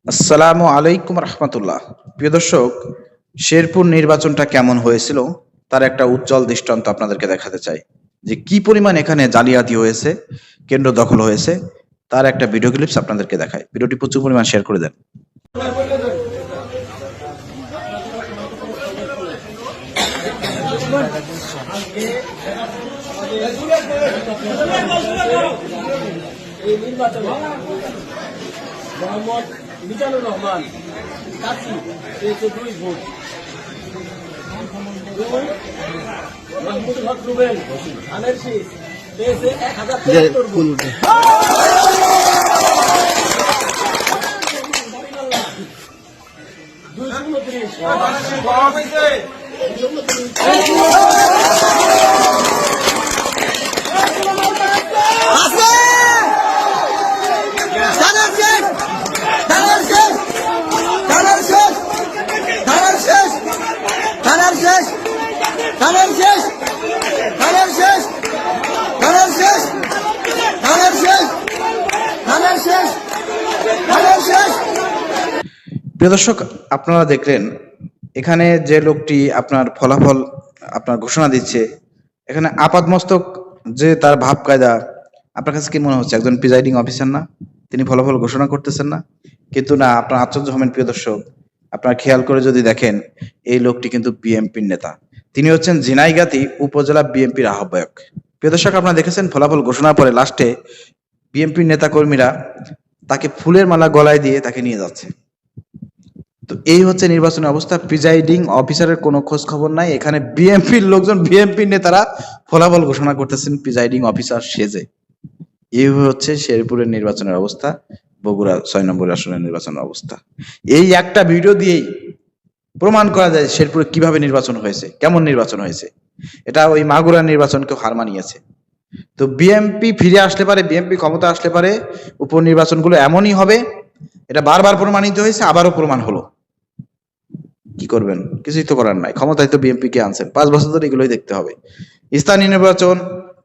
আসসালামু আলাইকুম রহমতুল্লাহ। প্রিয় দর্শক, শেরপুর নির্বাচনটা কেমন হয়েছিল তার একটা উজ্জ্বল দৃষ্টান্ত আপনাদেরকে দেখাতে চাই, যে কি পরিমাণ এখানে জালিয়াতি হয়েছে, কেন্দ্র দখল হয়েছে, তার একটা ভিডিও ক্লিপস আপনাদেরকে দেখায়। ভিডিওটি প্রচুর পরিমাণ শেয়ার করে দেন। এই নির্বাচনে মোহাম্মদ মিজানুর রহমান কাছি পেয়েছে 2 ভোট, মাহমুদুল হক রুবেল আনের শীষ পেয়েছে 1073 ভোট। প্রিয় দর্শক, আপনারা দেখলেন এখানে যে লোকটি আপনার ফলাফল আপনার ঘোষণা দিচ্ছে, এখানে আপাদমস্তক যে তার ভাব কায়দা, আপনার কাছে কি মনে হচ্ছে একজন প্রিজাইডিং অফিসার না? তিনি ফলাফল ঘোষণা করতেছেন না? কিন্তু না, আপনার আশ্চর্য হবেন প্রিয় দর্শক, আপনার খেয়াল করে যদি দেখেন এই লোকটি কিন্তু বিএনপির নেতা। তিনি হচ্ছেন ঝিনাইগাতি উপজেলা বিএনপির আহ্বায়ক। প্রিয় দর্শক, আপনারা দেখেছেন ফলাফল ঘোষণার পরে লাস্টে বিএনপির নেতা কর্মীরা তাকে ফুলের মালা গলায় দিয়ে তাকে নিয়ে যাচ্ছে। তো এই হচ্ছে নির্বাচনের অবস্থা। প্রিজাইডিং অফিসারের কোনো খোঁজ খবর নাই। এখানে বিএনপির লোকজন, বিএনপির নেতারা ফলাফল ঘোষণা করতেছেন প্রিজাইডিং অফিসার সেজে। এই হচ্ছে শেরপুরের নির্বাচনের অবস্থা, বগুড়া 6 নম্বর আসনের নির্বাচনের অবস্থা। এই একটা ভিডিও দিয়েই প্রমাণ করা যায় শেরপুরে কিভাবে নির্বাচন হয়েছে, কেমন নির্বাচন হয়েছে। এটা ওই মাগুরার নির্বাচনকে হার মানিয়েছে। তো বিএনপি ফিরে আসলে পারে, বিএনপি ক্ষমতা আসলে পারে, উপনির্বাচনগুলো এমনই হবে। এটা বারবার প্রমাণিত হয়েছে, আবারও প্রমাণ হলো। কি করবেন? কিছুই তো করার নাই। ক্ষমতায় তো বিএনপি কে আনছেন, 5 বছর ধরে এগুলোই দেখতে হবে। স্থানীয় নির্বাচন,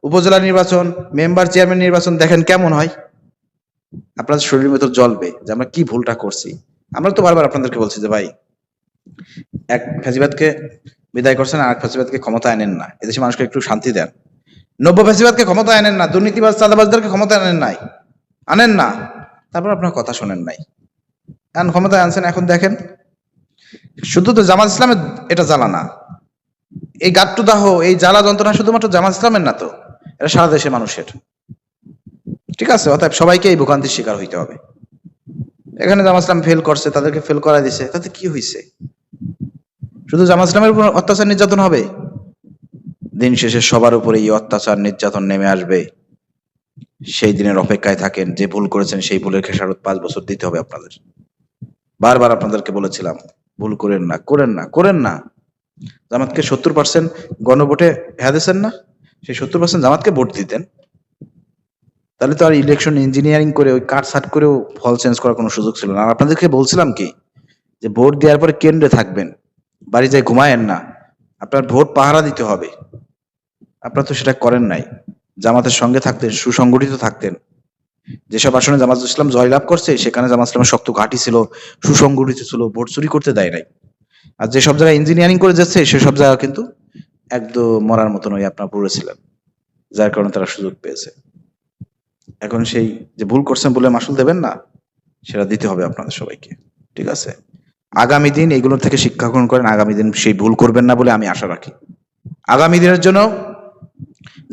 উপজেলা নির্বাচন, মেম্বার চেয়ারম্যান নির্বাচন দেখেন কেমন হয়। আপনাদের শরীরের ভেতর জ্বলবে যে আমরা কি ভুলটা করছি। আমরা তো বারবার আপনাদেরকে বলছি যে ভাই, এক ফ্যাসিবাদকে বিদায় করছেন, আর এক ফ্যাসিবাদকে ক্ষমতা আনেন না। এদেশে মানুষকে একটু শান্তি দেন। নব্য ফ্যাসিবাদকে ক্ষমতা আনেন না, দুর্নীতিবাজ চাঁদাবাজদেরকে ক্ষমতা আনেন না। তারপর আপনার কথা শোনেন নাই, এখন ক্ষমতায় আনছেন। এখন দেখেন, শুধু তো জামাত ইসলামের এটা জ্বালা না, এই গাট্টুদাহ, এই জ্বালা যন্ত্রণা শুধুমাত্র জামাত ইসলামের না, তো এটা সারা দেশের মানুষের। ঠিক আছে, অতএব সবাইকে এই ভোগান্তির শিকার হইতে হবে। এখানে জামাত ইসলাম ফেল করছে, তাদেরকে ফেল করা দিছে, তাতে কি হয়েছে? শুধু জামাত ইসলামের উপর অত্যাচার নির্যাতন হবে? দিন শেষে সবার উপরে এই অত্যাচার নির্যাতন নেমে আসবে। সেই দিনের অপেক্ষায় থাকেন। যে ভুল করেছেন সেই ভুলের খেসারত 5 বছর দিতে হবে আপনাদের। বারবার আপনাদেরকে বলেছিলাম, ভুল করেন না। জামাতকে 70% গণভোটে দিয়েছেন না? সেই 70% জামাতকে ভোট দিতেন, তাহলে তো আর ইলেকশন ইঞ্জিনিয়ারিং করে ওই কাট সাট করেও ফল চেঞ্জ করার কোনো সুযোগ ছিল না। আর আপনাদেরকে বলছিলাম কি, যে ভোট দেওয়ার পরে কেন্দ্রে থাকবেন, বাড়ি যায় ঘুমায়েন না, আপনার ভোট পাহারা দিতে হবে। আপনারা তো সেটা করেন নাই। জামাতের সঙ্গে থাকতেন, সুসংগঠিত থাকতেন। যেসব আসনে জামাত ইসলাম জয়লাভ করছে সেখানে জামাত ইসলামের শক্ত ঘাঁটি ছিল, সুসংগঠিত ছিল, ভোট চুরি করতে দেয় নাই। আর যেসব জায়গায় ইঞ্জিনিয়ারিং করে যাচ্ছে সেসব জায়গা কিন্তু একদম মরার মতন ওই আপনার পড়েছিলেন, যার কারণে তারা সুযোগ পেয়েছে। এখন সেই যে ভুল করছেন বলে মাসুল দেবেন না, সেটা দিতে হবে আপনাদের সবাইকে। ঠিক আছে, আগামী দিন এগুলোর থেকে শিক্ষা গ্রহণ করেন, আগামী দিন সেই ভুল করবেন না বলে আমি আশা রাখি। আগামী দিনের জন্য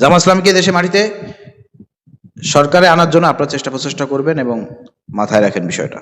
জামাত ইসলামকে দেশে মাটিতে সরকারে আনার জন্য আপনারা চেষ্টা প্রচেষ্টা করবেন এবং মাথায় রাখেন বিষয়টা।